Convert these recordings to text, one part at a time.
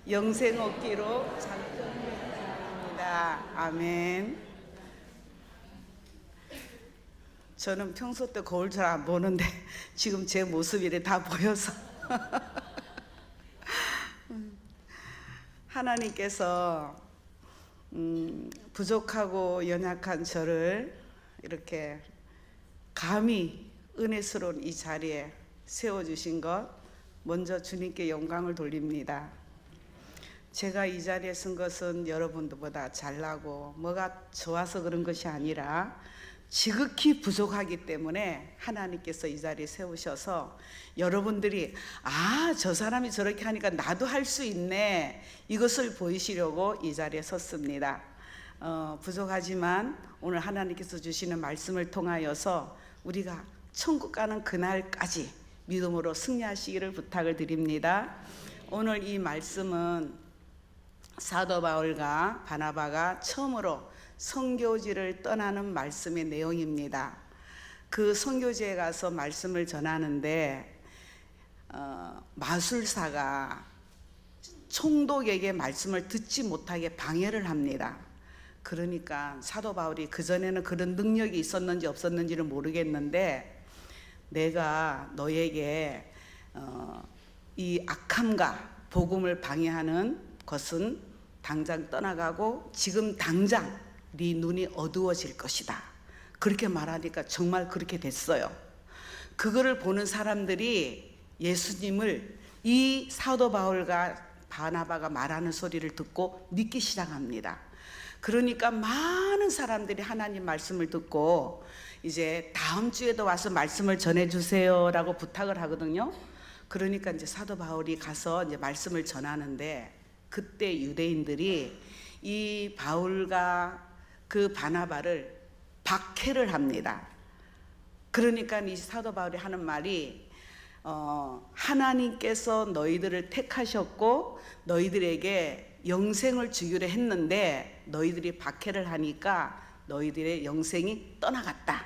영생 얻기로 작정된 자입니다. 아멘. 저는 평소 때 거울 잘 안 보는데 지금 제 모습이 다 보여서 하나님께서 부족하고 연약한 저를 이렇게 감히 은혜스러운 이 자리에 세워주신 것 먼저 주님께 영광을 돌립니다. 제가 이 자리에 선 것은 여러분들보다 잘나고 뭐가 좋아서 그런 것이 아니라 지극히 부족하기 때문에 하나님께서 이 자리에 세우셔서 여러분들이 저 사람이 저렇게 하니까 나도 할 수 있네, 이것을 보이시려고 이 자리에 섰습니다. 부족하지만 오늘 하나님께서 주시는 말씀을 통하여서 우리가 천국 가는 그날까지 믿음으로 승리하시기를 부탁을 드립니다. 오늘 이 말씀은 사도 바울과 바나바가 처음으로 선교지를 떠나는 말씀의 내용입니다. 그 선교지에 가서 말씀을 전하는데 마술사가 총독에게 말씀을 듣지 못하게 방해를 합니다. 그러니까 사도 바울이 그전에는 그런 능력이 있었는지 없었는지는 모르겠는데, 내가 너에게 이 악함과 복음을 방해하는 것은 당장 떠나가고 지금 당장 네 눈이 어두워질 것이다, 그렇게 말하니까 정말 그렇게 됐어요. 그거를 보는 사람들이 예수님을 이 사도 바울과 바나바가 말하는 소리를 듣고 믿기 시작합니다. 그러니까 많은 사람들이 하나님 말씀을 듣고 이제 다음 주에도 와서 말씀을 전해주세요 라고 부탁을 하거든요. 그러니까 이제 사도 바울이 가서 이제 말씀을 전하는데, 그때 유대인들이 이 바울과 그 바나바를 박해를 합니다. 그러니까 이 사도 바울이 하는 말이 하나님께서 너희들을 택하셨고 너희들에게 영생을 주기로 했는데 너희들이 박해를 하니까 너희들의 영생이 떠나갔다.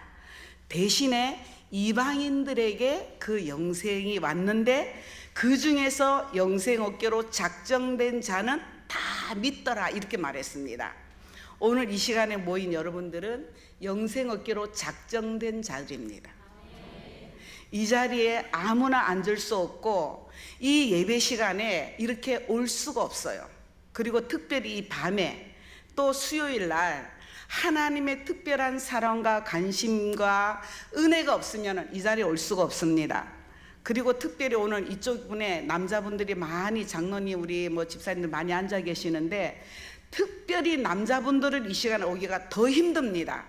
대신에 이방인들에게 그 영생이 왔는데 그 중에서 영생 얻기로 작정된 자는 다 믿더라, 이렇게 말했습니다. 오늘 이 시간에 모인 여러분들은 영생 얻기로 작정된 자들입니다. 이 자리에 아무나 앉을 수 없고 이 예배 시간에 이렇게 올 수가 없어요. 그리고 특별히 이 밤에 또 수요일 날 하나님의 특별한 사랑과 관심과 은혜가 없으면 이 자리에 올 수가 없습니다. 그리고 특별히 오늘 이쪽 분에 남자분들이 많이, 장로님 우리 집사님들 많이 앉아 계시는데 특별히 남자분들은 이 시간에 오기가 더 힘듭니다.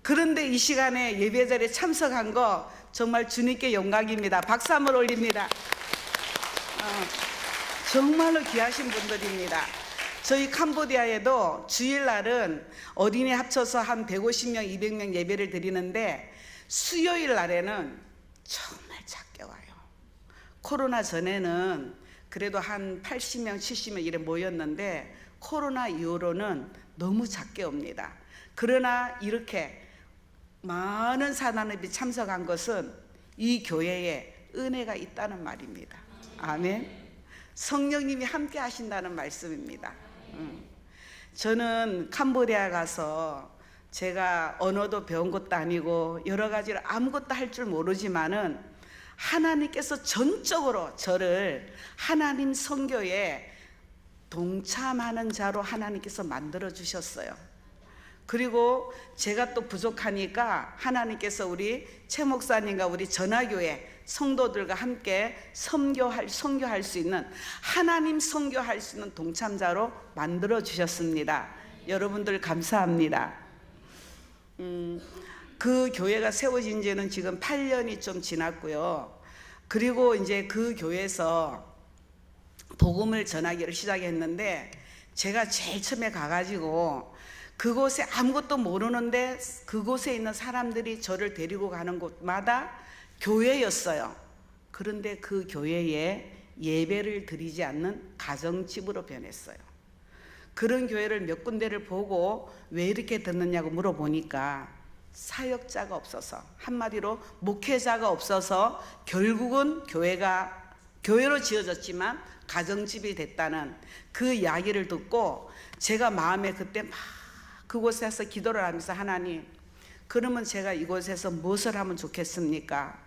그런데 이 시간에 예배 자리에 참석한 거 정말 주님께 영광입니다. 박수 한번 올립니다. 정말로 귀하신 분들입니다. 저희 캄보디아에도 주일날은 어린이 합쳐서 한 150명, 200명 예배를 드리는데 수요일 날에는 정말 작게 와요. 코로나 전에는 그래도 한 80명, 70명 이래 모였는데 코로나 이후로는 너무 작게 옵니다. 그러나 이렇게 많은 사람들이 참석한 것은 이 교회에 은혜가 있다는 말입니다. 아멘. 성령님이 함께 하신다는 말씀입니다. 저는 캄보디아 가서 제가 언어도 배운 것도 아니고 여러 가지를 아무것도 할 줄 모르지만은 하나님께서 전적으로 저를 하나님 선교에 동참하는 자로 하나님께서 만들어 주셨어요. 그리고 제가 또 부족하니까 하나님께서 우리 최 목사님과 우리 전화교회 성도들과 함께 선교할 수 있는, 하나님 선교할 수 있는 동참자로 만들어 주셨습니다. 여러분들 감사합니다. 그 교회가 세워진 지는 지금 8년이 좀 지났고요. 그리고 이제 그 교회에서 복음을 전하기를 시작했는데, 제가 제일 처음에 가가지고 그곳에 아무것도 모르는데 그곳에 있는 사람들이 저를 데리고 가는 곳마다 교회였어요. 그런데 그 교회에 예배를 드리지 않는 가정집으로 변했어요. 그런 교회를 몇 군데를 보고 왜 이렇게 듣느냐고 물어보니까 사역자가 없어서, 한마디로 목회자가 없어서 결국은 교회가 교회로 지어졌지만 가정집이 됐다는 그 이야기를 듣고 제가 마음에 그때 막 그곳에서 기도를 하면서 하나님, 그러면 제가 이곳에서 무엇을 하면 좋겠습니까?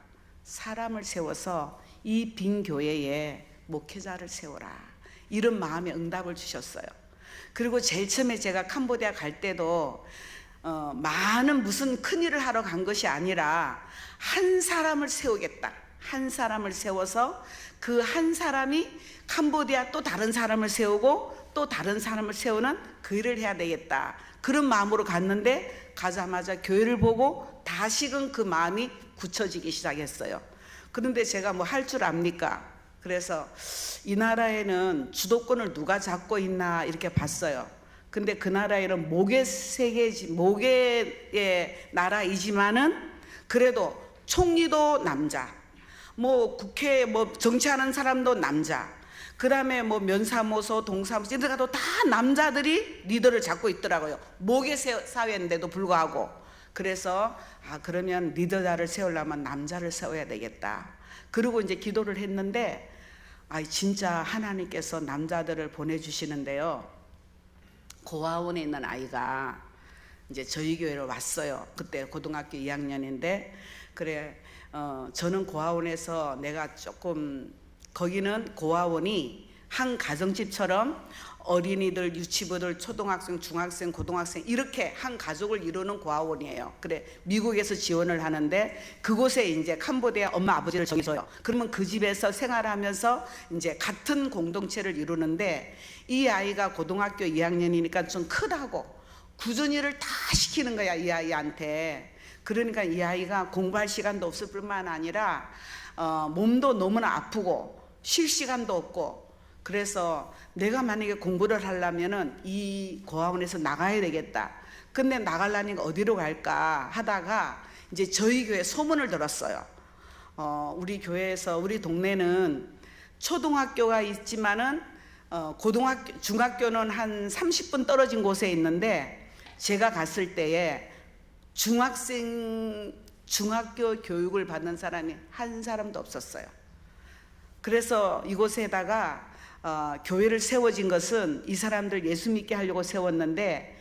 사람을 세워서 이 빈 교회에 목회자를 세워라, 이런 마음에 응답을 주셨어요. 그리고 제일 처음에 제가 캄보디아 갈 때도 많은 무슨 큰일을 하러 간 것이 아니라 한 사람을 세우겠다, 한 사람을 세워서 그 한 사람이 캄보디아 또 다른 사람을 세우고 또 다른 사람을 세우는 그 일을 해야 되겠다, 그런 마음으로 갔는데 가자마자 교회를 보고 다시금 그 마음이 굳혀지기 시작했어요. 그런데 제가 뭐 할 줄 압니까? 그래서 이 나라에는 주도권을 누가 잡고 있나 이렇게 봤어요. 근데 그 나라에는 목의 나라이지만은 그래도 총리도 남자, 뭐 국회 뭐 정치하는 사람도 남자, 그 다음에 뭐 면사무소, 동사무소 이런 데 가도 다 남자들이 리더를 잡고 있더라고요. 목의 사회인데도 불구하고. 그래서 그러면 리더자를 세우려면 남자를 세워야 되겠다. 그리고 이제 기도를 했는데 진짜 하나님께서 남자들을 보내주시는데요. 고아원에 있는 아이가 이제 저희 교회로 왔어요. 그때 고등학교 2학년인데 그래 저는 고아원에서 내가 조금, 거기는 고아원이 한 가정집처럼 어린이들, 유치부들, 초등학생, 중학생, 고등학생 이렇게 한 가족을 이루는 고아원이에요. 그래 미국에서 지원을 하는데 그곳에 이제 캄보디아 엄마 아버지를 정해줘요. 그러면 그 집에서 생활하면서 이제 같은 공동체를 이루는데 이 아이가 고등학교 2학년이니까 좀 크다고 구준이를 다 시키는 거야, 이 아이한테. 그러니까 이 아이가 공부할 시간도 없을 뿐만 아니라 몸도 너무나 아프고 쉴 시간도 없고, 그래서 내가 만약에 공부를 하려면은 이 고아원에서 나가야 되겠다. 근데 나가려니까 어디로 갈까 하다가 이제 저희 교회 소문을 들었어요. 우리 교회에서, 우리 동네는 초등학교가 있지만은 고등학교, 중학교는 한 30분 떨어진 곳에 있는데 제가 갔을 때에 중학교 교육을 받는 사람이 한 사람도 없었어요. 그래서 이곳에다가 교회를 세워진 것은 이 사람들 예수 믿게 하려고 세웠는데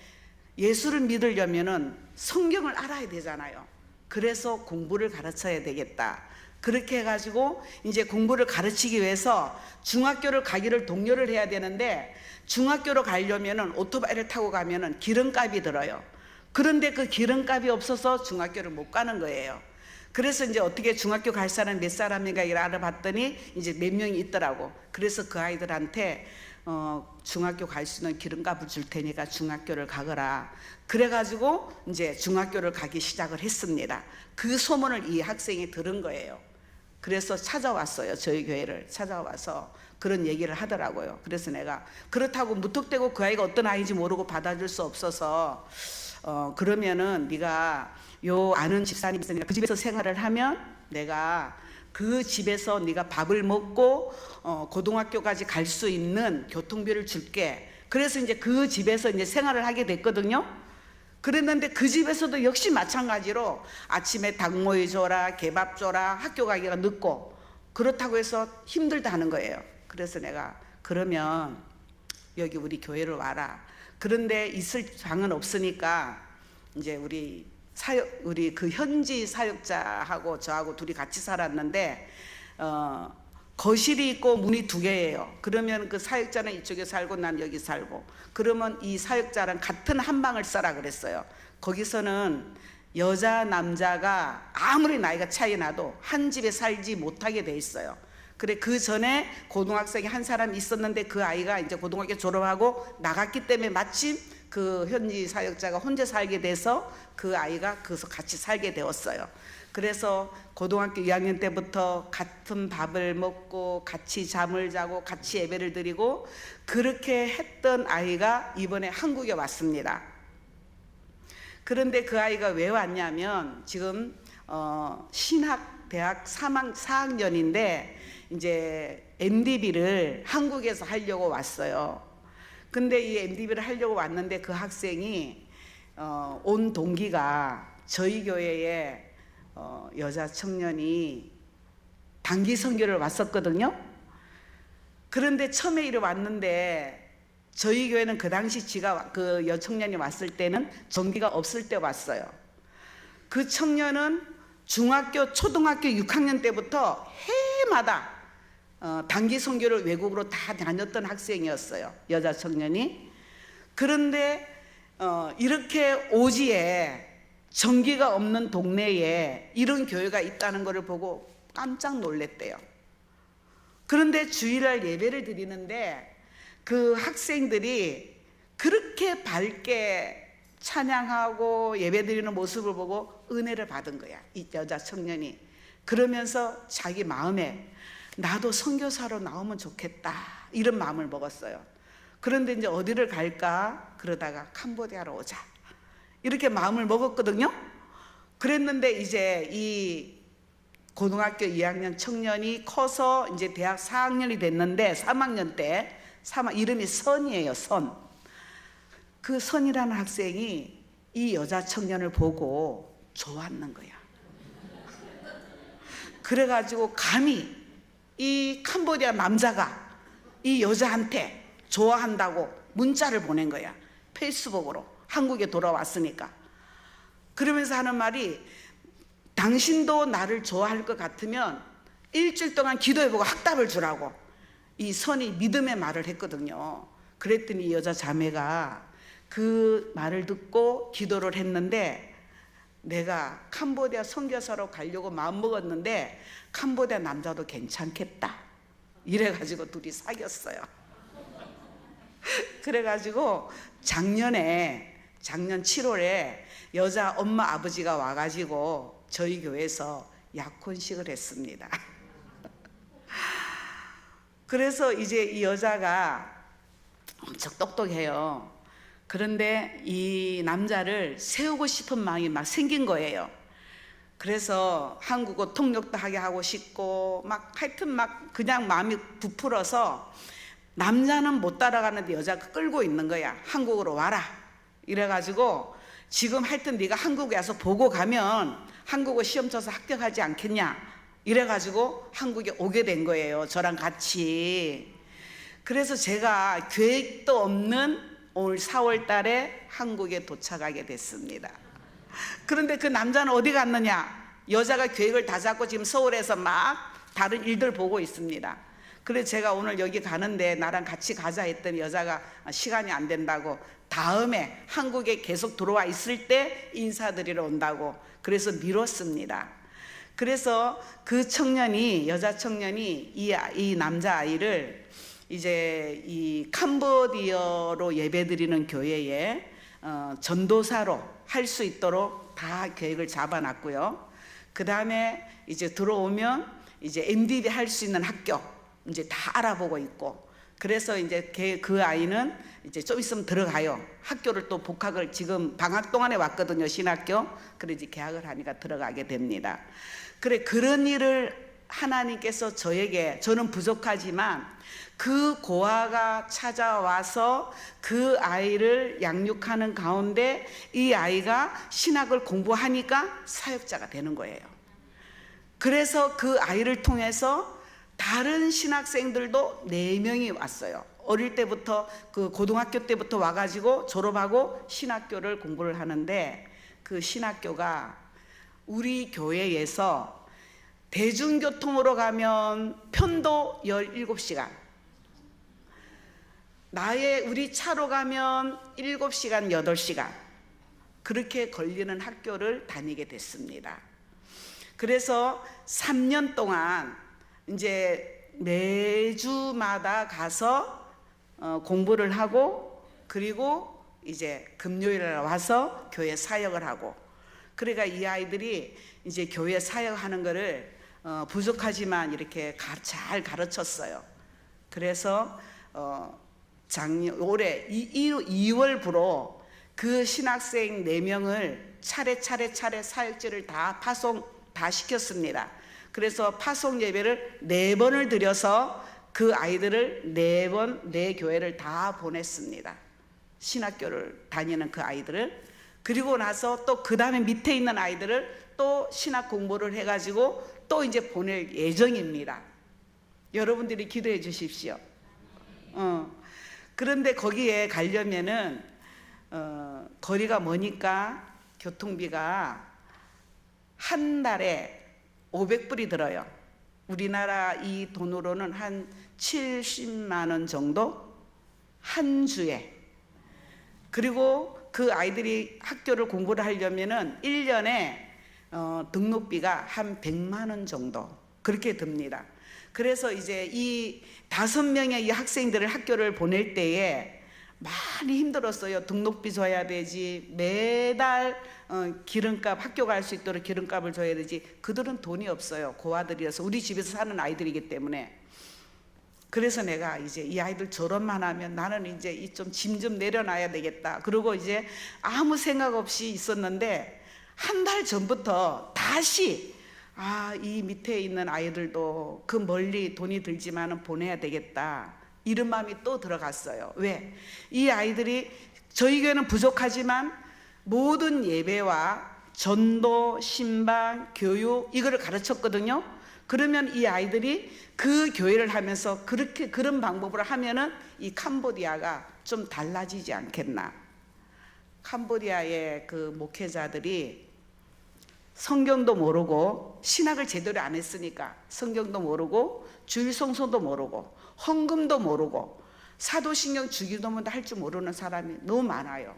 예수를 믿으려면은 성경을 알아야 되잖아요. 그래서 공부를 가르쳐야 되겠다. 그렇게 해가지고 이제 공부를 가르치기 위해서 중학교를 가기를 독려를 해야 되는데 중학교로 가려면은 오토바이를 타고 가면은 기름값이 들어요. 그런데 그 기름값이 없어서 중학교를 못 가는 거예요. 그래서 이제 어떻게 중학교 갈 사람 몇 사람인가 이걸 알아봤더니 이제 몇 명이 있더라고. 그래서 그 아이들한테 중학교 갈 수 있는 기름값을 줄 테니까 중학교를 가거라. 그래가지고 이제 중학교를 가기 시작을 했습니다. 그 소문을 이 학생이 들은 거예요. 그래서 찾아왔어요. 저희 교회를 찾아와서 그런 얘기를 하더라고요. 그래서 내가 그렇다고 무턱대고 그 아이가 어떤 아이인지 모르고 받아줄 수 없어서 그러면은 네가 요 아는 집사님 있으니까 그 집에서 생활을 하면 내가 그 집에서 네가 밥을 먹고 고등학교까지 갈 수 있는 교통비를 줄게. 그래서 이제 그 집에서 이제 생활을 하게 됐거든요. 그랬는데 그 집에서도 역시 마찬가지로 아침에 닭 모이 줘라, 개밥 줘라, 학교 가기가 늦고 그렇다고 해서 힘들다 하는 거예요. 그래서 내가 그러면 여기 우리 교회를 와라. 그런데 있을 방은 없으니까 이제 우리 그 현지 사역자하고 저하고 둘이 같이 살았는데 거실이 있고 문이 2개예요. 그러면 그 사역자는 이쪽에 살고 난 여기 살고, 그러면 이 사역자랑 같은 한 방을 써라 그랬어요. 거기서는 여자 남자가 아무리 나이가 차이 나도 한 집에 살지 못하게 돼 있어요. 그래 그 전에 고등학생이 한 사람 있었는데 그 아이가 이제 고등학교 졸업하고 나갔기 때문에 마침 그 현지 사역자가 혼자 살게 돼서 그 아이가 거기서 같이 살게 되었어요. 그래서 고등학교 2학년 때부터 같은 밥을 먹고 같이 잠을 자고 같이 예배를 드리고 그렇게 했던 아이가 이번에 한국에 왔습니다. 그런데 그 아이가 왜 왔냐면 지금 신학대학 4학년인데 이제 MDB를 한국에서 하려고 왔어요. 근데 이 MDB를 하려고 왔는데 그 학생이 온 동기가 저희 교회에 여자 청년이 단기 선교를 왔었거든요. 그런데 처음에 이리 왔는데 저희 교회는 그 당시 그 여청년이 왔을 때는 전기가 없을 때 왔어요. 그 청년은 중학교, 초등학교 6학년 때부터 해마다 단기 선교를 외국으로 다 다녔던 학생이었어요. 여자 청년이. 그런데 이렇게 오지에 전기가 없는 동네에 이런 교회가 있다는 것을 보고 깜짝 놀랐대요. 그런데 주일날 예배를 드리는데 그 학생들이 그렇게 밝게 찬양하고 예배드리는 모습을 보고 은혜를 받은 거야, 이 여자 청년이. 그러면서 자기 마음에 나도 선교사로 나오면 좋겠다, 이런 마음을 먹었어요. 그런데 이제 어디를 갈까 그러다가 캄보디아로 오자, 이렇게 마음을 먹었거든요. 그랬는데 이제 이 고등학교 2학년 청년이 커서 이제 대학 4학년이 됐는데 3학년 때 이름이 선이에요. 선. 그 선이라는 학생이 이 여자 청년을 보고 좋았는 거야. 그래가지고 감히 이 캄보디아 남자가 이 여자한테 좋아한다고 문자를 보낸 거야. 페이스북으로. 한국에 돌아왔으니까. 그러면서 하는 말이, 당신도 나를 좋아할 것 같으면 일주일 동안 기도해보고 확답을 주라고 이 선이 믿음의 말을 했거든요. 그랬더니 이 여자 자매가 그 말을 듣고 기도를 했는데, 내가 캄보디아 선교사로 가려고 마음먹었는데 캄보디아 남자도 괜찮겠다, 이래가지고 둘이 사귀었어요. 그래가지고 작년 7월에 여자 엄마 아버지가 와가지고 저희 교회에서 약혼식을 했습니다. 그래서 이제 이 여자가 엄청 똑똑해요. 그런데 이 남자를 세우고 싶은 마음이 막 생긴 거예요. 그래서 한국어 통역도 하게 하고 싶고 막 하여튼 막 그냥 마음이 부풀어서 남자는 못 따라가는데 여자가 끌고 있는 거야. 한국으로 와라, 이래가지고 지금 하여튼 네가 한국에 와서 보고 가면 한국어 시험 쳐서 합격하지 않겠냐, 이래가지고 한국에 오게 된 거예요, 저랑 같이. 그래서 제가 계획도 없는 올 4월 달에 한국에 도착하게 됐습니다. 그런데 그 남자는 어디 갔느냐, 여자가 계획을 다 잡고 지금 서울에서 막 다른 일들 보고 있습니다. 그래서 제가 오늘 여기 가는데 나랑 같이 가자 했더니 여자가 시간이 안 된다고, 다음에 한국에 계속 들어와 있을 때 인사드리러 온다고, 그래서 미뤘습니다. 그래서 그 청년이, 여자 청년이 이 남자아이를 이제 이 캄보디아로 예배드리는 교회에 전도사로 할 수 있도록 다 계획을 잡아놨고요. 그 다음에 이제 들어오면 이제 MDD 할 수 있는 학교 이제 다 알아보고 있고, 그래서 이제 그 아이는 이제 좀 있으면 들어가요. 학교를 또 복학을 지금 방학 동안에 왔거든요, 신학교. 그래 이제 개학을 하니까 들어가게 됩니다. 그래, 그런 일을 하나님께서 저에게, 저는 부족하지만 그 고아가 찾아와서 그 아이를 양육하는 가운데 이 아이가 신학을 공부하니까 사역자가 되는 거예요. 그래서 그 아이를 통해서 다른 신학생들도 4명이 왔어요. 어릴 때부터 그 고등학교 때부터 와가지고 졸업하고 신학교를 공부를 하는데, 그 신학교가 우리 교회에서 대중교통으로 가면 편도 17시간, 우리 차로 가면 7시간, 8시간 그렇게 걸리는 학교를 다니게 됐습니다. 그래서 3년 동안 이제 매주마다 가서 공부를 하고, 그리고 이제 금요일에 와서 교회 사역을 하고, 그러니까 이 아이들이 이제 교회 사역하는 거를 부족하지만 이렇게 잘 가르쳤어요. 그래서 올해 2월부로 그 신학생 4명을 차례 사역지를 다 시켰습니다. 그래서 파송 예배를 4번을 드려서 그 아이들을 4번 내 교회를 다 보냈습니다. 신학교를 다니는 그 아이들을. 그리고 나서 또 그 다음에 밑에 있는 아이들을 또 신학 공부를 해가지고 또 이제 보낼 예정입니다. 여러분들이 기도해 주십시오. 그런데 거기에 가려면은 거리가 머니까 교통비가 한 달에 500불이 들어요. 우리나라 이 돈으로는 한 70만 원 정도 한 주에. 그리고 그 아이들이 학교를 공부를 하려면은 1년에 등록비가 한 100만 원 정도 그렇게 듭니다. 그래서 이제 이 5명의 이 학생들을 학교를 보낼 때에 많이 힘들었어요. 등록비 줘야 되지, 매달 기름값, 학교 갈 수 있도록 기름값을 줘야 되지. 그들은 돈이 없어요. 고아들이어서, 우리 집에서 사는 아이들이기 때문에. 그래서 내가 이제 이 아이들 졸업만 하면 나는 이제 좀 짐 좀 내려놔야 되겠다. 그리고 이제 아무 생각 없이 있었는데 한 달 전부터 다시 이 밑에 있는 아이들도 그 멀리 돈이 들지만은 보내야 되겠다, 이런 마음이 또 들어갔어요. 왜? 이 아이들이, 저희 교회는 부족하지만 모든 예배와 전도, 신방, 교육 이거를 가르쳤거든요. 그러면 이 아이들이 그 교회를 하면서 그렇게 그런 방법으로 하면은 이 캄보디아가 좀 달라지지 않겠나. 캄보디아의 그 목회자들이 성경도 모르고 신학을 제대로 안 했으니까 성경도 모르고 주일 성소도 모르고 헌금도 모르고 사도신경 주기도문도 할 줄 모르는 사람이 너무 많아요.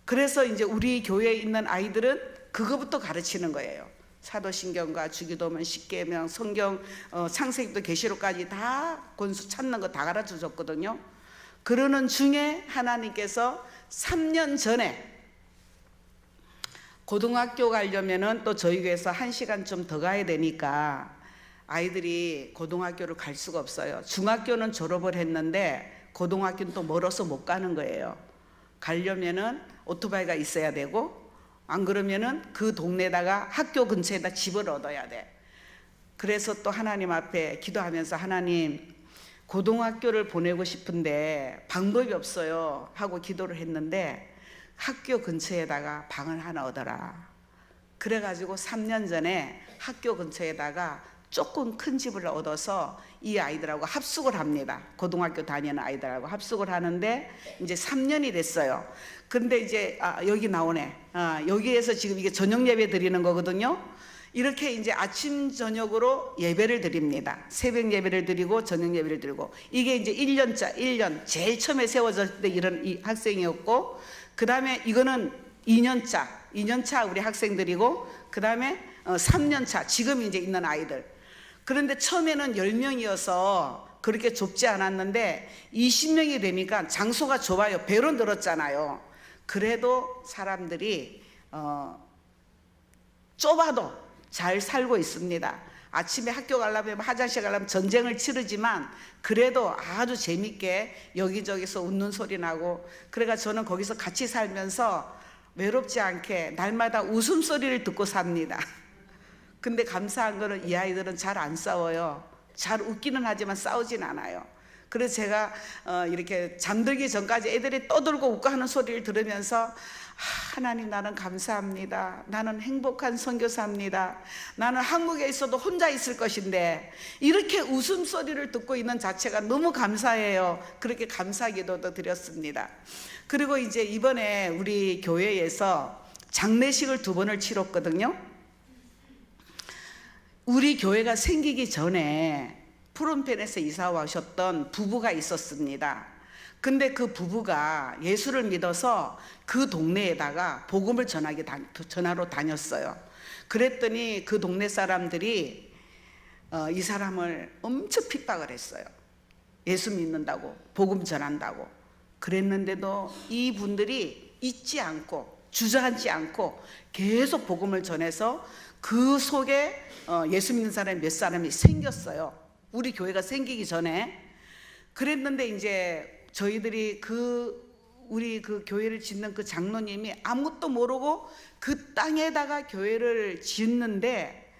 그래서 이제 우리 교회에 있는 아이들은 그거부터 가르치는 거예요. 사도신경과 주기도문, 십계명, 성경, 창세기부터 계시록까지 다 권수 찾는 거 다 가르쳐 줬거든요. 그러는 중에 하나님께서 3년 전에 고등학교 가려면은 또 저희 교회에서 1시간 좀 더 가야 되니까 아이들이 고등학교를 갈 수가 없어요. 중학교는 졸업을 했는데 고등학교는 또 멀어서 못 가는 거예요. 가려면은 오토바이가 있어야 되고, 안 그러면은 그 동네에다가 학교 근처에다 집을 얻어야 돼. 그래서 또 하나님 앞에 기도하면서, 하나님, 고등학교를 보내고 싶은데 방법이 없어요 하고 기도를 했는데 학교 근처에다가 방을 하나 얻어라. 그래가지고 3년 전에 학교 근처에다가 조금 큰 집을 얻어서 이 아이들하고 합숙을 합니다. 고등학교 다니는 아이들하고 합숙을 하는데 이제 3년이 됐어요. 근데 이제 여기 나오네. 여기에서 지금 이게 저녁 예배 드리는 거거든요. 이렇게 이제 아침 저녁으로 예배를 드립니다. 새벽 예배를 드리고 저녁 예배를 드리고, 이게 이제 1년 제일 처음에 세워졌을 때 이런 이 학생이었고, 그 다음에 이거는 2년차 우리 학생들이고, 그 다음에 3년차 지금 이제 있는 아이들. 그런데 처음에는 10명이어서 그렇게 좁지 않았는데 20명이 되니까 장소가 좁아요. 배로 늘었잖아요. 그래도 사람들이 좁아도 잘 살고 있습니다. 아침에 학교 가려면, 화장실 가려면 전쟁을 치르지만 그래도 아주 재밌게 여기저기서 웃는 소리 나고, 그래가 저는 거기서 같이 살면서 외롭지 않게 날마다 웃음소리를 듣고 삽니다. 근데 감사한 거는 이 아이들은 잘 안 싸워요. 잘 웃기는 하지만 싸우진 않아요. 그래서 제가 이렇게 잠들기 전까지 애들이 떠들고 웃고 하는 소리를 들으면서, 하나님, 나는 감사합니다. 나는 행복한 선교사입니다. 나는 한국에 있어도 혼자 있을 것인데 이렇게 웃음소리를 듣고 있는 자체가 너무 감사해요. 그렇게 감사 기도도 드렸습니다. 그리고 이제 이번에 우리 교회에서 장례식을 2번을 치렀거든요. 우리 교회가 생기기 전에 프롬펜에서 이사 오셨던 부부가 있었습니다. 근데 그 부부가 예수를 믿어서 그 동네에다가 복음을 전하러 다녔어요. 그랬더니 그 동네 사람들이 이 사람을 엄청 핍박을 했어요. 예수 믿는다고, 복음 전한다고. 그랬는데도 이분들이 잊지 않고 주저앉지 않고 계속 복음을 전해서 그 속에 예수 믿는 사람이 몇 사람이 생겼어요. 우리 교회가 생기기 전에. 그랬는데 이제 저희들이 우리 그 교회를 짓는 그 장로님이 아무것도 모르고 그 땅에다가 교회를 짓는데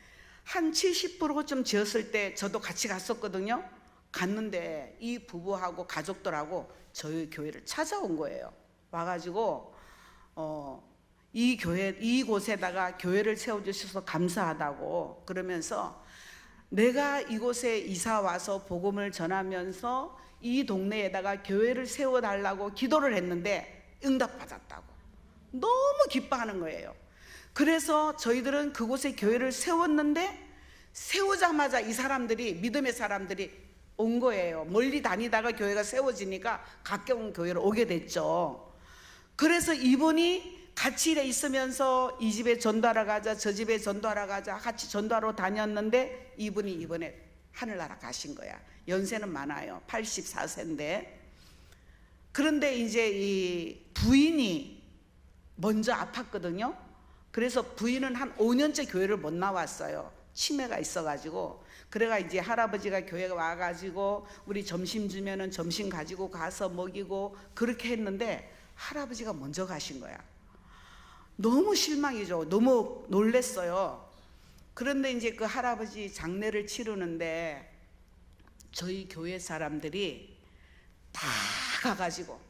한 70% 좀 지었을 때 저도 같이 갔었거든요. 갔는데 이 부부하고 가족들하고 저희 교회를 찾아온 거예요. 와가지고 이곳에다가 교회를 세워주셔서 감사하다고 그러면서, 내가 이곳에 이사 와서 복음을 전하면서 이 동네에다가 교회를 세워달라고 기도를 했는데 응답받았다고 너무 기뻐하는 거예요. 그래서 저희들은 그곳에 교회를 세웠는데 세우자마자 이 사람들이, 믿음의 사람들이 온 거예요. 멀리 다니다가 교회가 세워지니까 가까운 교회로 오게 됐죠. 그래서 이분이 같이 일해 있으면서 이 집에 전도하러 가자, 저 집에 전도하러 가자, 같이 전도하러 다녔는데 이분이 이번에 하늘나라 가신 거야. 연세는 많아요. 84세인데. 그런데 이제 이 부인이 먼저 아팠거든요. 그래서 부인은 한 5년째 교회를 못 나왔어요. 치매가 있어가지고. 그래가 이제 할아버지가 교회에 와가지고 우리 점심 주면은 점심 가지고 가서 먹이고 그렇게 했는데 할아버지가 먼저 가신 거야. 너무 실망이죠. 너무 놀랬어요. 그런데 이제 그 할아버지 장례를 치르는데 저희 교회 사람들이 다 가가지고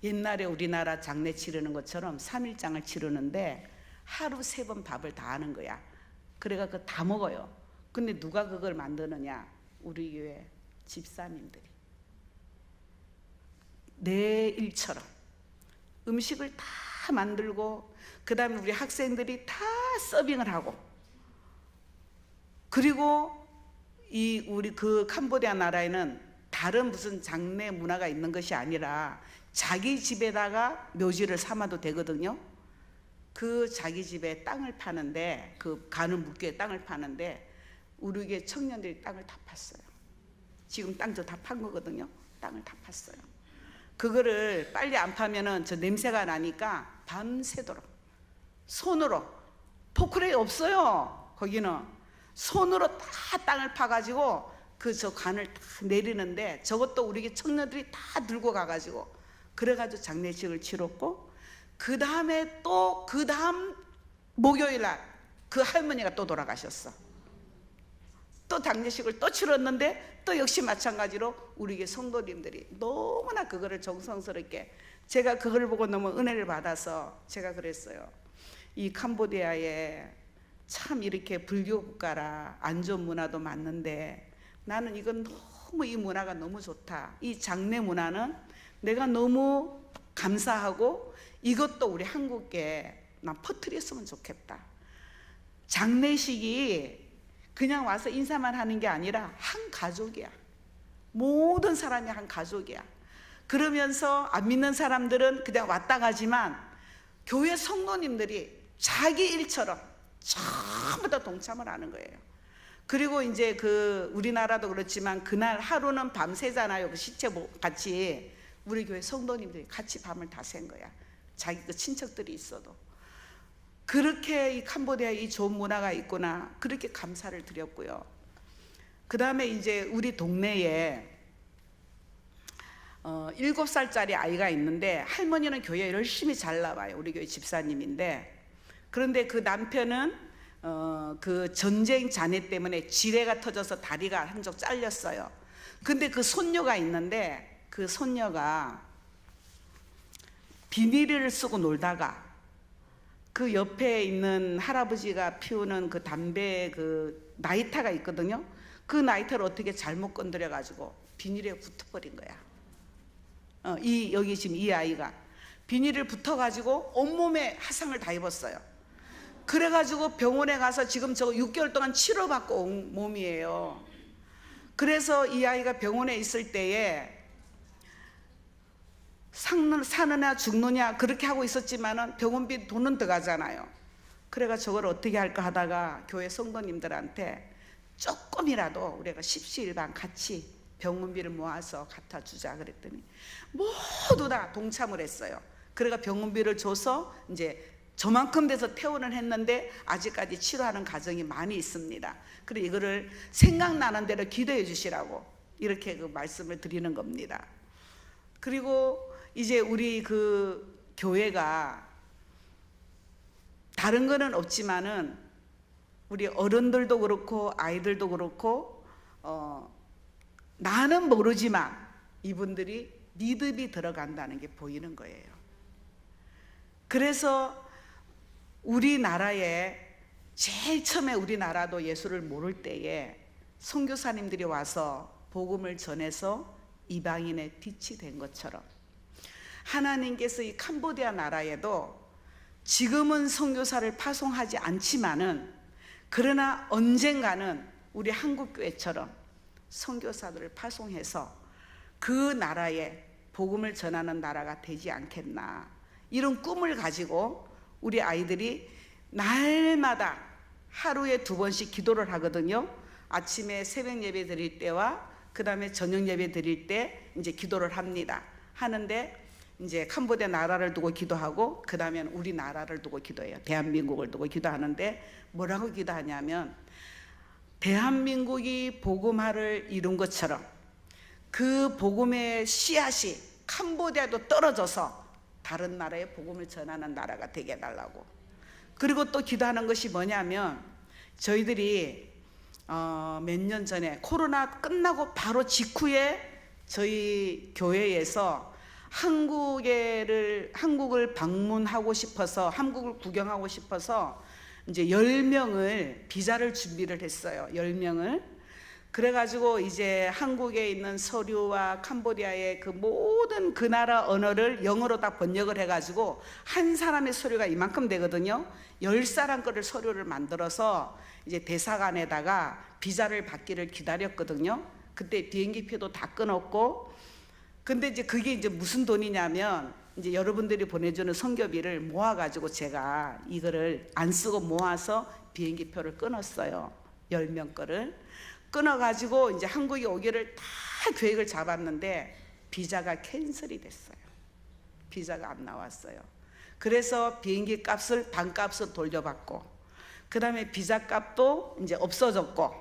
옛날에 우리나라 장례 치르는 것처럼 3일장을 치르는데 하루 3번 밥을 다 하는 거야. 그래가 그거 다 먹어요. 근데 누가 그걸 만드느냐? 우리 교회 집사님들이 내 일처럼 음식을 다 만들고, 그 다음에 우리 학생들이 다 서빙을 하고, 그리고 이 우리 그 캄보디아 나라에는 다른 무슨 장례 문화가 있는 것이 아니라 자기 집에다가 묘지를 삼아도 되거든요. 그 자기 집에 땅을 파는데, 그 가는 묵교에 땅을 파는데 우리 교회 청년들이 땅을 다 팠어요. 지금 땅도 다 판 거거든요. 땅을 다 팠어요. 그거를 빨리 안 파면은 저 냄새가 나니까 밤새도록 손으로, 포크레인 없어요. 거기는 손으로 다 땅을 파가지고 그 저 관을 다 내리는데, 저것도 우리 청년들이 다 들고 가가지고 그래가지고 장례식을 치렀고, 그 다음에 또 그 다음 목요일날 그 할머니가 또 돌아가셨어. 또 장례식을 또 치렀는데 또 역시 마찬가지로 우리 교회 성도님들이 너무나 그거를 정성스럽게, 제가 그걸 보고 너무 은혜를 받아서 제가 그랬어요. 이 캄보디아에 참 이렇게 불교 국가라 안 좋은 문화도 많는데 나는 이건 너무, 이 문화가 너무 좋다. 이 장례 문화는 내가 너무 감사하고 이것도 우리 한국에 난 퍼뜨렸으면 좋겠다. 장례식이 그냥 와서 인사만 하는 게 아니라 한 가족이야. 모든 사람이 한 가족이야. 그러면서 안 믿는 사람들은 그냥 왔다 가지만 교회 성도님들이 자기 일처럼 전부 다 동참을 하는 거예요. 그리고 이제 그 우리나라도 그렇지만 그날 하루는 밤 새잖아요. 그 시체 같이 우리 교회 성도님들이 같이 밤을 다 샌 거야. 자기 그 친척들이 있어도. 그렇게 이 캄보디아에 이 좋은 문화가 있구나, 그렇게 감사를 드렸고요. 그 다음에 이제 우리 동네에 7살짜리 아이가 있는데 할머니는 교회 열심히 잘 나와요. 우리 교회 집사님인데, 그런데 그 남편은 그 전쟁 잔해 때문에 지뢰가 터져서 다리가 한쪽 잘렸어요. 근데 그 손녀가 있는데 그 손녀가 비닐을 쓰고 놀다가 그 옆에 있는 할아버지가 피우는 그 담배 그 나이타가 있거든요. 그 나이타를 어떻게 잘못 건드려 가지고 비닐에 붙어버린 거야. 여기 지금 이 아이가 비닐을 붙어 가지고 온몸에 화상을 다 입었어요. 그래 가지고 병원에 가서 지금 저 6개월 동안 치료받고 온 몸이에요. 그래서 이 아이가 병원에 있을 때에 사느냐 죽느냐 그렇게 하고 있었지만은 병원비 돈은 들어가잖아요. 그래가 저걸 어떻게 할까 하다가 교회 성도님들한테 조금이라도 우리가 십시일반 같이 병원비를 모아서 갖다 주자 그랬더니 모두 다 동참을 했어요. 그래가 병원비를 줘서 이제 저만큼 돼서 퇴원을 했는데 아직까지 치료하는 가정이 많이 있습니다. 그래 이거를 생각나는 대로 기도해 주시라고 이렇게 그 말씀을 드리는 겁니다. 그리고 이제 우리 그 교회가 다른 거는 없지만은 우리 어른들도 그렇고 아이들도 그렇고 나는 모르지만 이분들이 믿음이 들어간다는 게 보이는 거예요. 그래서 우리나라에 제일 처음에 우리나라도 예수를 모를 때에 선교사님들이 와서 복음을 전해서 이방인의 빛이 된 것처럼 하나님께서 이 캄보디아 나라에도 지금은 선교사를 파송하지 않지만은 그러나 언젠가는 우리 한국교회처럼 선교사들을 파송해서 그 나라에 복음을 전하는 나라가 되지 않겠나, 이런 꿈을 가지고 우리 아이들이 날마다 하루에 2번씩 기도를 하거든요. 아침에 새벽 예배 드릴 때와 그 다음에 저녁 예배 드릴 때 이제 기도를 합니다. 하는데 이제 캄보디아 나라를 두고 기도하고 그 다음에 우리나라를 두고 기도해요. 대한민국을 두고 기도하는데 뭐라고 기도하냐면, 대한민국이 복음화를 이룬 것처럼 그 복음의 씨앗이 캄보디아도 떨어져서 다른 나라에 복음을 전하는 나라가 되게 해달라고. 그리고 또 기도하는 것이 뭐냐면, 저희들이 몇 년 전에 코로나 끝나고 바로 직후에 저희 교회에서 한국을 방문하고 싶어서, 한국을 구경하고 싶어서 이제 10명을 비자를 준비를 했어요. 10명을. 그래가지고 이제 한국에 있는 서류와 캄보디아의 그 모든 그 나라 언어를 영어로 다 번역을 해가지고 한 사람의 서류가 이만큼 되거든요. 10사람 거를 서류를 만들어서 이제 대사관에다가 비자를 받기를 기다렸거든요. 그때 비행기표도 다 끊었고, 근데 이제 그게 이제 무슨 돈이냐면, 이제 여러분들이 보내주는 선교비를 모아가지고 제가 이거를 안 쓰고 모아서 비행기표를 끊었어요. 10명 거를 끊어가지고 이제 한국에 오기를 다 계획을 잡았는데 비자가 캔슬이 됐어요. 비자가 안 나왔어요. 그래서 비행기 값을 반값으로 돌려받고, 그 다음에 비자 값도 이제 없어졌고,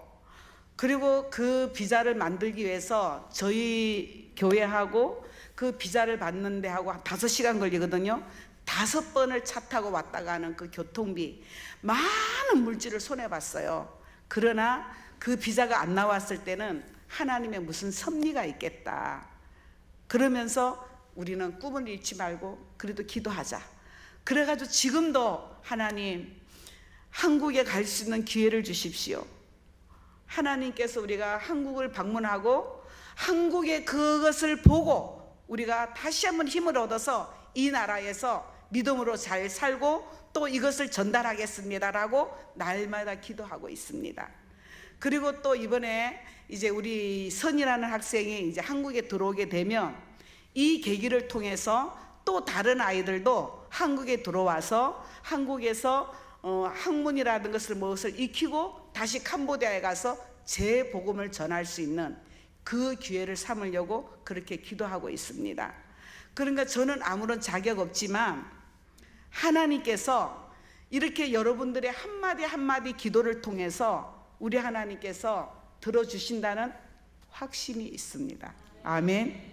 그리고 그 비자를 만들기 위해서 저희 교회하고 그 비자를 받는 데하고 한 5시간 걸리거든요. 5번을 차 타고 왔다 가는 그 교통비, 많은 물질을 손해봤어요. 그러나 그 비자가 안 나왔을 때는 하나님의 무슨 섭리가 있겠다. 그러면서 우리는 꿈을 잃지 말고 그래도 기도하자. 그래가지고 지금도 하나님, 한국에 갈 수 있는 기회를 주십시오. 하나님께서 우리가 한국을 방문하고 한국의 그것을 보고 우리가 다시 한번 힘을 얻어서 이 나라에서 믿음으로 잘 살고 또 이것을 전달하겠습니다라고 날마다 기도하고 있습니다. 그리고 또 이번에 이제 우리 선이라는 학생이 이제 한국에 들어오게 되면 이 계기를 통해서 또 다른 아이들도 한국에 들어와서 한국에서 학문이라는 것을 무엇을 익히고 다시 캄보디아에 가서 재복음을 전할 수 있는 그 기회를 삼으려고 그렇게 기도하고 있습니다. 그러니까 저는 아무런 자격 없지만 하나님께서 이렇게 여러분들의 한마디 한마디 기도를 통해서 우리 하나님께서 들어주신다는 확신이 있습니다. 아멘.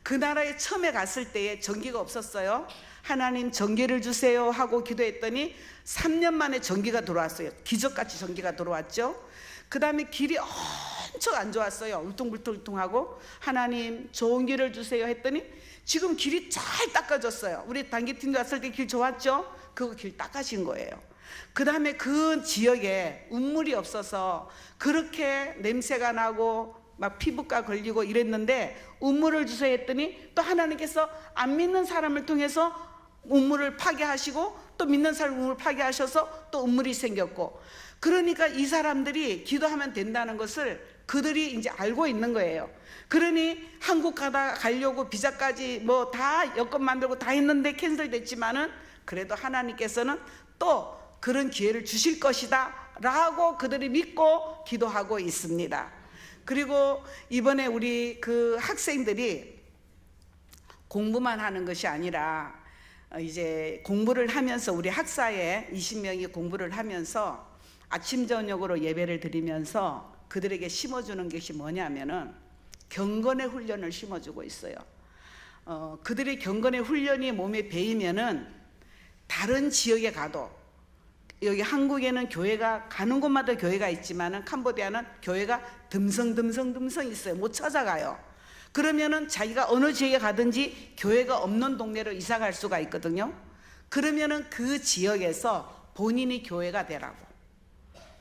그 나라에 처음에 갔을 때에 전기가 없었어요. 하나님 전기를 주세요 하고 기도했더니 3년 만에 전기가 들어왔어요. 기적같이 전기가 들어왔죠. 그 다음에 길이 엄청 안 좋았어요. 울퉁불퉁하고 하나님 좋은 길을 주세요 했더니 지금 길이 잘 닦아졌어요. 우리 단기팀도 왔을 때 길 좋았죠. 그거 길 닦아진 거예요. 그 다음에 그 지역에 운물이 없어서 그렇게 냄새가 나고 막 피부과 걸리고 이랬는데 운물을 주세요 했더니 또 하나님께서 안 믿는 사람을 통해서 운물을 파괴하시고 또 믿는 사람 운물을 파괴하셔서 또 운물이 생겼고, 그러니까 이 사람들이 기도하면 된다는 것을 그들이 이제 알고 있는 거예요. 그러니 한국 가려고 비자까지 뭐 다 여권 만들고 다 했는데 캔슬됐지만은 그래도 하나님께서는 또 그런 기회를 주실 것이다 라고 그들이 믿고 기도하고 있습니다. 그리고 이번에 우리 그 학생들이 공부만 하는 것이 아니라 이제 공부를 하면서 우리 학사에 20명이 공부를 하면서 아침 저녁으로 예배를 드리면서 그들에게 심어주는 것이 뭐냐면은 경건의 훈련을 심어주고 있어요. 그들의 경건의 훈련이 몸에 배이면은 다른 지역에 가도, 여기 한국에는 교회가 가는 곳마다 교회가 있지만은 캄보디아는 교회가 듬성 있어요. 못 찾아가요. 그러면은 자기가 어느 지역에 가든지 교회가 없는 동네로 이사 갈 수가 있거든요. 그러면은 그 지역에서 본인이 교회가 되라고.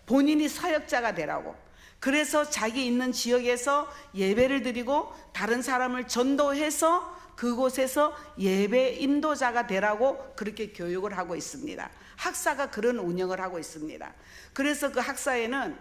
본인이 사역자가 되라고. 그래서 자기 있는 지역에서 예배를 드리고 다른 사람을 전도해서 그곳에서 예배 인도자가 되라고 그렇게 교육을 하고 있습니다. 학사가 그런 운영을 하고 있습니다. 그래서 그 학사에는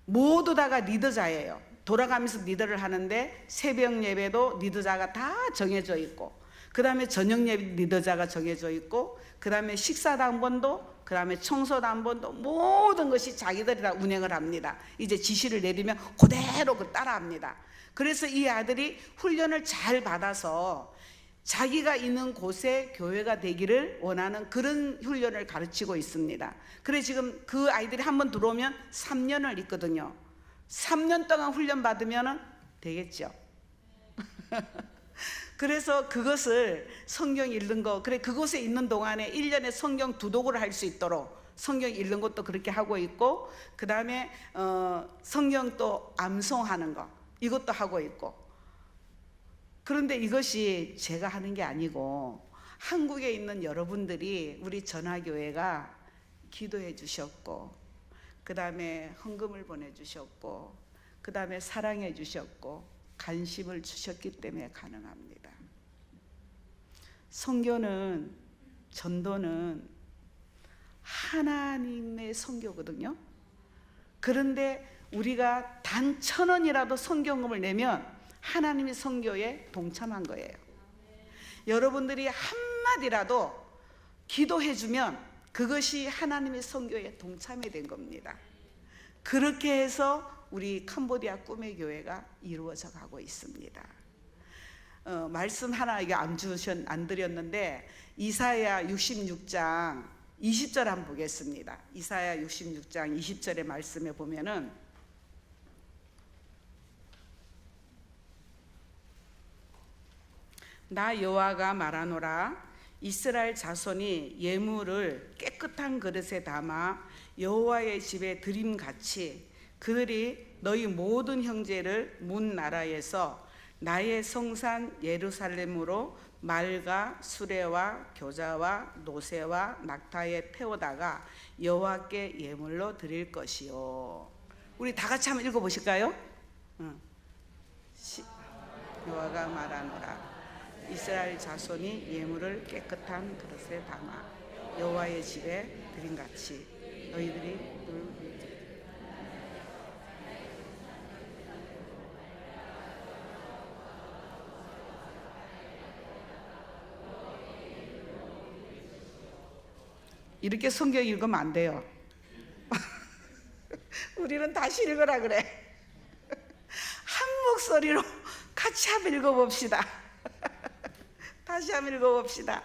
모두 다가 리더자예요. 돌아가면서 리더를 하는데 새벽 예배도 리더자가 다 정해져 있고, 그 다음에 저녁 예배 리더자가 정해져 있고, 그 다음에 식사 당번도, 그 다음에 청소 당번도, 모든 것이 자기들이 다 운영을 합니다. 이제 지시를 내리면 그대로 그 따라합니다. 그래서 이 아들이 훈련을 잘 받아서 자기가 있는 곳에 교회가 되기를 원하는 그런 훈련을 가르치고 있습니다. 그래 지금 그 아이들이 한번 들어오면 3년을 있거든요. 3년 동안 훈련 받으면 되겠죠. 그래서 그것을 성경 읽는 거, 그래 그곳에 있는 동안에 1년에 성경 두독을 할 수 있도록 성경 읽는 것도 그렇게 하고 있고, 그 다음에 성경 또 암송하는 거 이것도 하고 있고. 그런데 이것이 제가 하는 게 아니고 한국에 있는 여러분들이 우리 전화교회가 기도해 주셨고, 그 다음에 헌금을 보내주셨고, 그 다음에 사랑해 주셨고 관심을 주셨기 때문에 가능합니다. 선교는, 전도는 하나님의 선교거든요. 그런데 우리가 단 1,000원이라도 선교금을 내면 하나님의 선교에 동참한 거예요. 여러분들이 한마디라도 기도해주면 그것이 하나님의 선교에 동참이 된 겁니다. 그렇게 해서 우리 캄보디아 꿈의 교회가 이루어져 가고 있습니다. 말씀 하나 이게 안 드렸는데 이사야 66장 20절 한번 보겠습니다. 이사야 66장 20절의 말씀에 보면은 나 여호와가 말하노라. 이스라엘 자손이 예물을 깨끗한 그릇에 담아 여호와의 집에 드림같이 그들이 너희 모든 형제를 문 나라에서 나의 성산 예루살렘으로 말과 수레와 교자와 노새와 낙타에 태우다가 여호와께 예물로 드릴 것이요. 우리 다 같이 한번 읽어보실까요? 여호와가 말하노라. 이스라엘 자손이 예물을 깨끗한 그릇에 담아 여호와의 집에 드림같이 너희들이 이렇게 성경 읽으면 안 돼요. 우리는 다시 읽으라 그래. 한 목소리로 같이 한번 읽어봅시다. 다시 한번 읽어봅시다.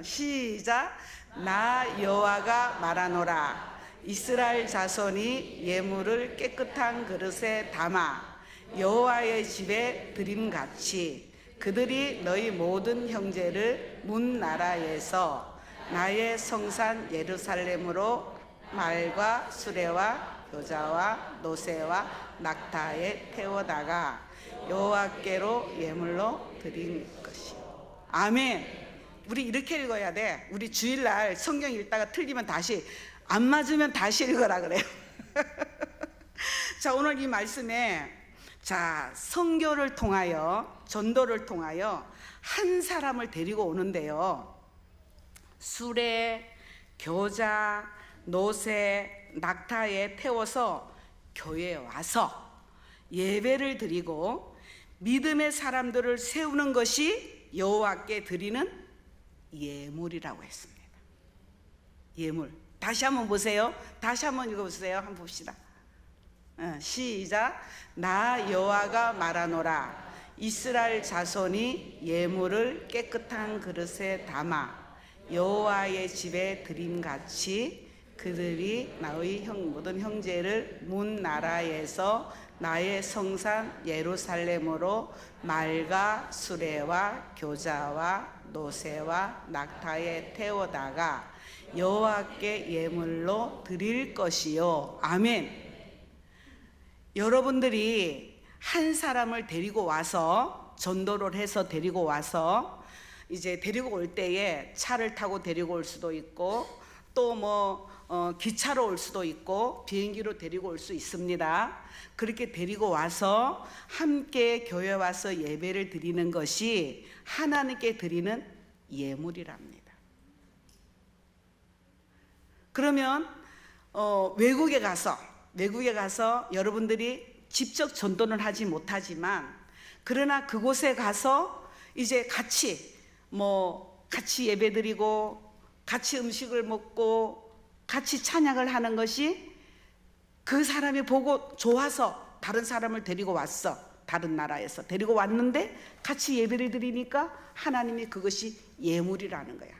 시작. 나 여호와가 말하노라. 이스라엘 자손이 예물을 깨끗한 그릇에 담아 여호와의 집에 드림같이 그들이 너희 모든 형제를 문 나라에서 나의 성산 예루살렘으로 말과 수레와 교자와 노새와 낙타에 태워다가 여호와께로 예물로 드린 것이요. 아멘. 우리 이렇게 읽어야 돼. 우리 주일날 성경 읽다가 틀리면 다시, 안 맞으면 다시 읽어라 그래요. 자, 오늘 이 말씀에 자, 선교를 통하여, 전도를 통하여 한 사람을 데리고 오는데요, 수레, 교자, 노새, 낙타에 태워서 교회에 와서 예배를 드리고 믿음의 사람들을 세우는 것이 여호와께 드리는 예물이라고 했습니다. 예물. 다시 한번 보세요. 다시 한번 읽어보세요. 한번 봅시다. 시작. 나 여호와가 말하노라. 이스라엘 자손이 예물을 깨끗한 그릇에 담아 여호와의 집에 드림같이 그들이 나의 모든 형제를 문 나라에서 나의 성산 예루살렘으로 말과 수레와 교자와 노새와 낙타에 태워다가 여호와께 예물로 드릴 것이요. 아멘. 여러분들이 한 사람을 데리고 와서, 전도를 해서 데리고 와서, 이제 데리고 올 때에 차를 타고 데리고 올 수도 있고 또 뭐 기차로 올 수도 있고 비행기로 데리고 올 수 있습니다. 그렇게 데리고 와서 함께 교회 와서 예배를 드리는 것이 하나님께 드리는 예물이랍니다. 그러면 외국에 가서 여러분들이 직접 전도는 하지 못하지만, 그러나 그곳에 가서 이제 같이 예배드리고 같이 음식을 먹고 같이 찬양을 하는 것이, 그 사람이 보고 좋아서 다른 사람을 데리고 왔어. 다른 나라에서 데리고 왔는데 같이 예배를 드리니까 하나님이 그것이 예물이라는 거야.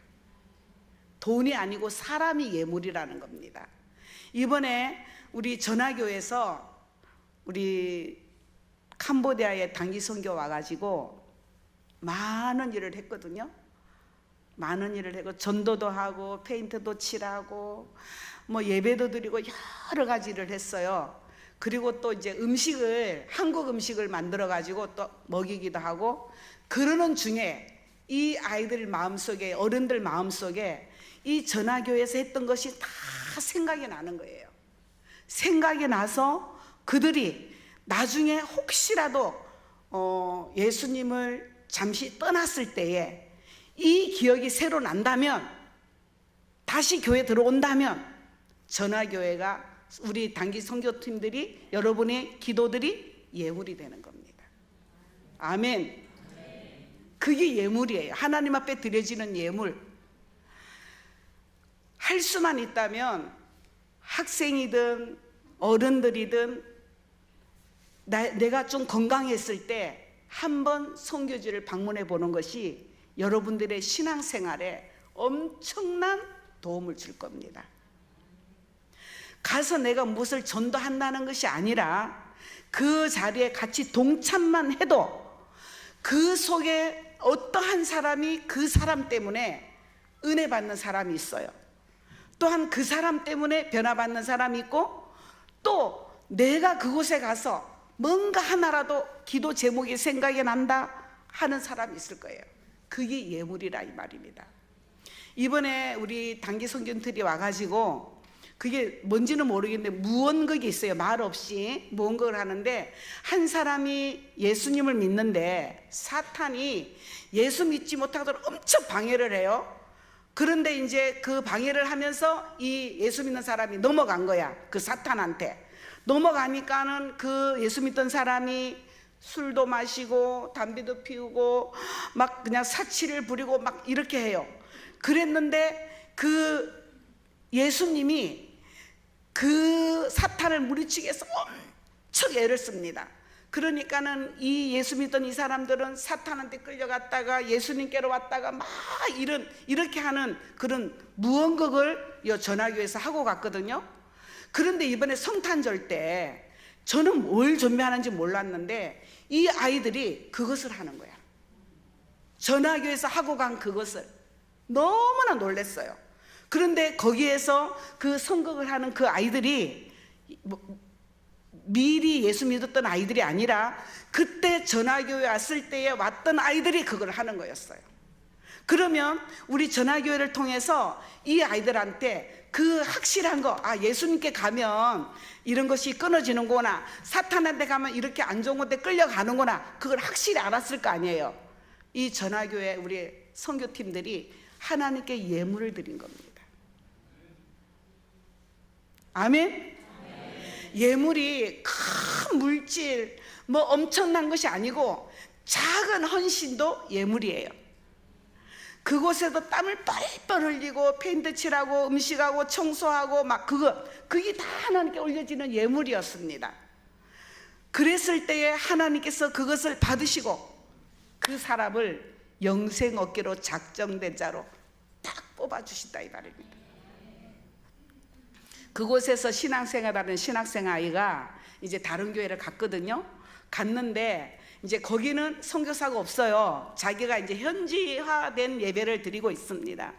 돈이 아니고 사람이 예물이라는 겁니다. 이번에 우리 전화교에서 우리 캄보디아에 단기 선교 와가지고 많은 일을 했거든요. 많은 일을 하고 전도도 하고 페인트도 칠하고 뭐 예배도 드리고 여러 가지 일을 했어요. 그리고 또 이제 한국 음식을 만들어 가지고 또 먹이기도 하고, 그러는 중에 이 아이들 마음속에, 어른들 마음속에 이 전화교에서 했던 것이 다 생각이 나는 거예요. 생각이 나서 그들이 나중에 혹시라도 예수님을 잠시 떠났을 때에 이 기억이 새로 난다면, 다시 교회 들어온다면 전화교회가, 우리 단기 선교팀들이, 여러분의 기도들이 예물이 되는 겁니다. 아멘. 그게 예물이에요. 하나님 앞에 드려지는 예물. 할 수만 있다면 학생이든 어른들이든 내가 좀 건강했을 때 한번 선교지를 방문해 보는 것이 여러분들의 신앙생활에 엄청난 도움을 줄 겁니다. 가서 내가 무엇을 전도한다는 것이 아니라 그 자리에 같이 동참만 해도 그 속에 어떠한 사람이 그 사람 때문에 은혜 받는 사람이 있어요. 또한 그 사람 때문에 변화받는 사람이 있고, 또 내가 그곳에 가서 뭔가 하나라도 기도 제목이 생각이 난다 하는 사람이 있을 거예요. 그게 예물이라 이 말입니다. 이번에 우리 단기 선교팀들이 와가지고, 그게 뭔지는 모르겠는데 무언극이 있어요. 말 없이 무언극을 하는데, 한 사람이 예수님을 믿는데 사탄이 예수 믿지 못하도록 엄청 방해를 해요. 그런데 이제 그 방해를 하면서 이 예수 믿는 사람이 넘어간 거야. 그 사탄한테 넘어가니까는 그 예수 믿던 사람이 술도 마시고 담배도 피우고 막 그냥 사치를 부리고 막 이렇게 해요. 그랬는데 그 예수님이 그 사탄을 물리치기 위해서 엄청 애를 씁니다. 그러니까는 이 예수 믿던 이 사람들은 사탄한테 끌려갔다가 예수님께로 왔다가 막 이렇게 하는 그런 무언극을 이 전화교에서 하고 갔거든요. 그런데 이번에 성탄절 때 저는 뭘 준비하는지 몰랐는데 이 아이들이 그것을 하는 거야. 전화교에서 하고 간 그것을. 너무나 놀랐어요. 그런데 거기에서 그 선곡을 하는 그 아이들이 미리 예수 믿었던 아이들이 아니라 그때 전화교회 왔을 때에 왔던 아이들이 그걸 하는 거였어요. 그러면 우리 전화교회를 통해서 이 아이들한테 그 확실한 거, 예수님께 가면 이런 것이 끊어지는구나, 사탄한테 가면 이렇게 안 좋은 곳에 끌려가는구나, 그걸 확실히 알았을 거 아니에요. 이 전화교회 우리 선교팀들이 하나님께 예물을 드린 겁니다. 아멘? 예물이 큰 물질, 뭐 엄청난 것이 아니고 작은 헌신도 예물이에요. 그곳에도 땀을 뻘뻘 흘리고 페인트 칠하고 음식하고 청소하고 막 그게 다 하나님께 올려지는 예물이었습니다. 그랬을 때에 하나님께서 그것을 받으시고 그 사람을 영생 얻기로 작정된 자로 딱 뽑아주신다 이 말입니다. 그곳에서 신앙생활하는 신학생 아이가 이제 다른 교회를 갔거든요. 갔는데 이제 거기는 선교사가 없어요. 자기가 이제 현지화된 예배를 드리고 있습니다.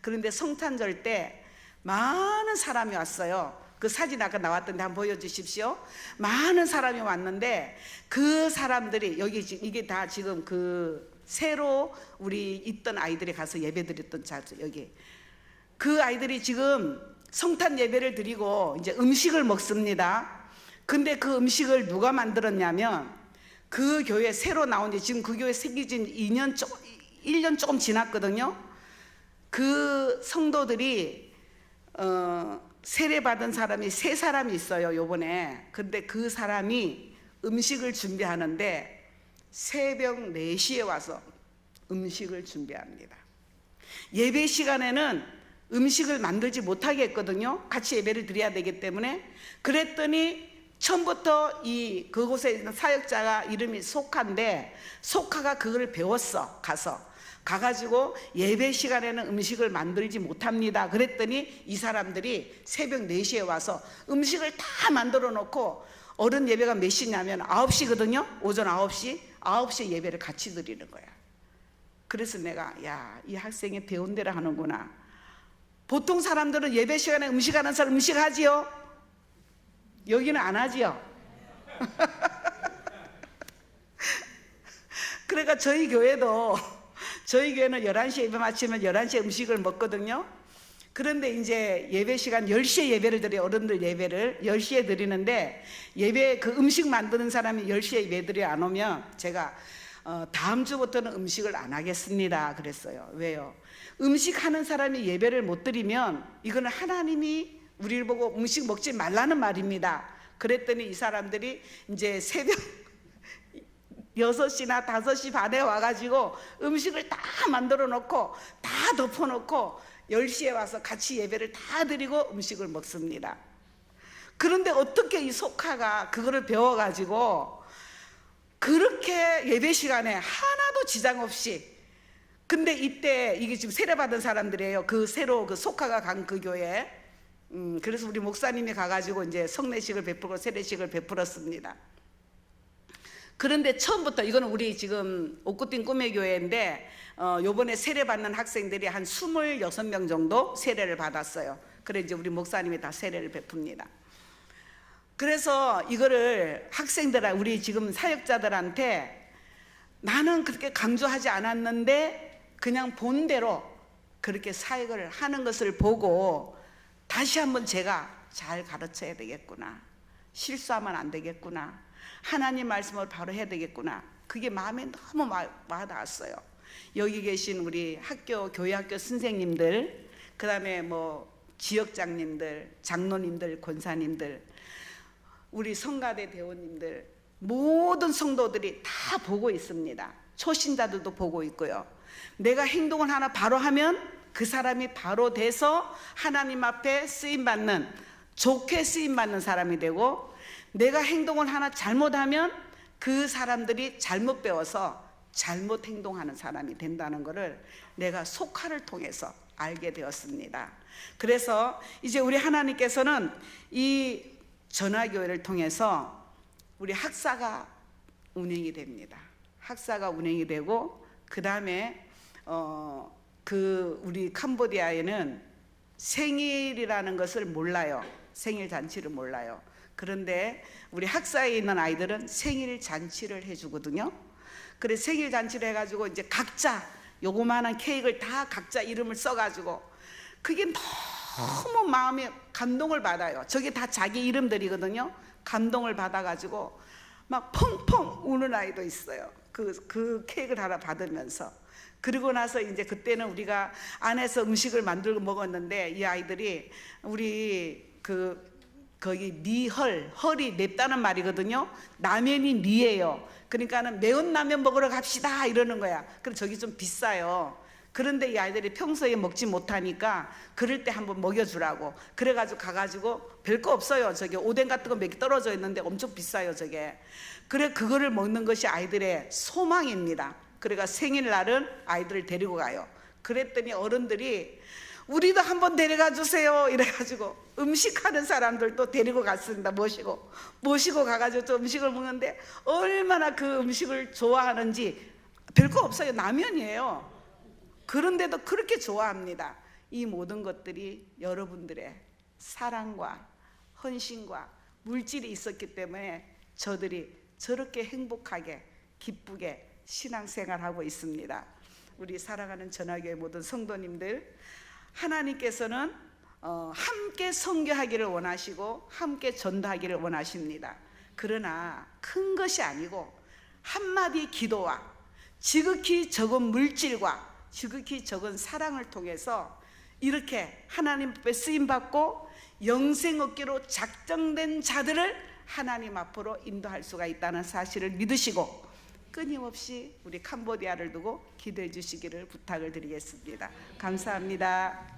그런데 성탄절 때 많은 사람이 왔어요. 그 사진 아까 나왔던데 한번 보여주십시오. 많은 사람이 왔는데 그 사람들이 여기 이게 다 지금 그 새로 우리 있던 아이들이 가서 예배 드렸던 자죠. 여기 그 아이들이 지금 성탄 예배를 드리고 이제 음식을 먹습니다. 근데 그 음식을 누가 만들었냐면 그 교회 새로 나온 지 지금 그 교회 생긴 지 1년 조금 지났거든요. 그 성도들이 세례 받은 사람이 3사람이 있어요, 요번에. 근데 그 사람이 음식을 준비하는데 새벽 4시에 와서 음식을 준비합니다. 예배 시간에는 음식을 만들지 못하게 했거든요. 같이 예배를 드려야 되기 때문에. 그랬더니 처음부터 그곳에 있는 사역자가 이름이 소카인데, 소카가 그걸 배웠어. 가가지고 예배 시간에는 음식을 만들지 못합니다. 그랬더니 이 사람들이 새벽 4시에 와서 음식을 다 만들어 놓고, 어른 예배가 몇 시냐면 9시거든요. 오전 9시. 9시에 예배를 같이 드리는 거야. 그래서 내가, 야, 이 학생이 배운 대로 하는구나. 보통 사람들은 예배 시간에 음식하는 사람 음식하지요? 여기는 안 하지요? 그러니까 저희 교회는 11시에 예배 마치면 11시에 음식을 먹거든요. 그런데 이제 예배 시간 10시에 예배를 드려요. 어른들 예배를 10시에 드리는데, 예배 그 음식 만드는 사람이 10시에 예배들이 안 오면 제가 다음 주부터는 음식을 안 하겠습니다 그랬어요. 왜요? 음식하는 사람이 예배를 못 드리면 이거는 하나님이 우리를 보고 음식 먹지 말라는 말입니다. 그랬더니 이 사람들이 이제 새벽 6시나 5시 반에 와가지고 음식을 다 만들어 놓고 다 덮어 놓고 10시에 와서 같이 예배를 다 드리고 음식을 먹습니다. 그런데 어떻게 이 소카가 그거를 배워가지고 그렇게 예배 시간에 하나도 지장 없이, 근데 이때 이게 지금 세례받은 사람들이에요. 그 새로 그 소카가 간 그 교회. 그래서 우리 목사님이 가가지고 이제 성례식을 베풀고 세례식을 베풀었습니다. 그런데 처음부터, 이거는 우리 지금 옥구띵 꿈의 교회인데 요번에 세례받는 학생들이 한 26명 정도 세례를 받았어요. 그래 이제 우리 목사님이 다 세례를 베풉니다. 그래서 이거를 우리 지금 사역자들한테 나는 그렇게 강조하지 않았는데 그냥 본대로 그렇게 사역을 하는 것을 보고 다시 한번 제가 잘 가르쳐야 되겠구나, 실수하면 안 되겠구나, 하나님 말씀을 바로 해야 되겠구나, 그게 마음에 너무 와닿았어요. 여기 계신 우리 교회 학교 선생님들, 그 다음에 뭐 지역장님들, 장로님들, 권사님들, 우리 성가대 대원님들, 모든 성도들이 다 보고 있습니다. 초신자들도 보고 있고요. 내가 행동을 하나 바로 하면 그 사람이 바로 돼서 하나님 앞에 쓰임받는, 좋게 쓰임받는 사람이 되고, 내가 행동을 하나 잘못하면 그 사람들이 잘못 배워서 잘못 행동하는 사람이 된다는 것을 내가 소카를 통해서 알게 되었습니다. 그래서 이제 우리 하나님께서는 이 전화교회를 통해서 우리 학사가 운행이 됩니다. 학사가 운행이 되고, 그 다음에 우리 캄보디아에는 생일이라는 것을 몰라요. 생일 잔치를 몰라요. 그런데 우리 학사에 있는 아이들은 생일 잔치를 해주거든요. 그래서 생일 잔치를 해가지고 이제 각자 요거만한 케이크를 다 각자 이름을 써가지고, 그게 너무 마음에 감동을 받아요. 저게 다 자기 이름들이거든요. 감동을 받아가지고 막 펑펑 우는 아이도 있어요. 그 케이크를 하나 받으면서. 그리고 나서 이제 그때는 우리가 안에서 음식을 만들고 먹었는데, 이 아이들이 우리 거기 헐이 맵다는 말이거든요. 라면이 니예요. 그러니까는 매운 라면 먹으러 갑시다 이러는 거야. 그럼 저기 좀 비싸요. 그런데 이 아이들이 평소에 먹지 못하니까 그럴 때 한번 먹여주라고 그래가지고 가가지고, 별거 없어요. 저기 오뎅 같은 거 몇 개 떨어져 있는데 엄청 비싸요 저게. 그래 그거를 먹는 것이 아이들의 소망입니다. 그래가 생일날은 아이들을 데리고 가요. 그랬더니 어른들이 우리도 한번 데려가 주세요 이래가지고 음식하는 사람들도 데리고 갔습니다. 모시고 가가지고 또 음식을 먹는데 얼마나 그 음식을 좋아하는지. 별거 없어요. 라면이에요. 그런데도 그렇게 좋아합니다. 이 모든 것들이 여러분들의 사랑과 헌신과 물질이 있었기 때문에 저들이 저렇게 행복하게 기쁘게 신앙생활하고 있습니다. 우리 사랑하는 전화교회 모든 성도님들, 하나님께서는 함께 선교하기를 원하시고 함께 전도하기를 원하십니다. 그러나 큰 것이 아니고 한마디 기도와 지극히 적은 물질과 지극히 적은 사랑을 통해서 이렇게 하나님 앞에 쓰임받고 영생 얻기로 작정된 자들을 하나님 앞으로 인도할 수가 있다는 사실을 믿으시고 끊임없이 우리 캄보디아를 두고 기도해 주시기를 부탁을 드리겠습니다. 감사합니다.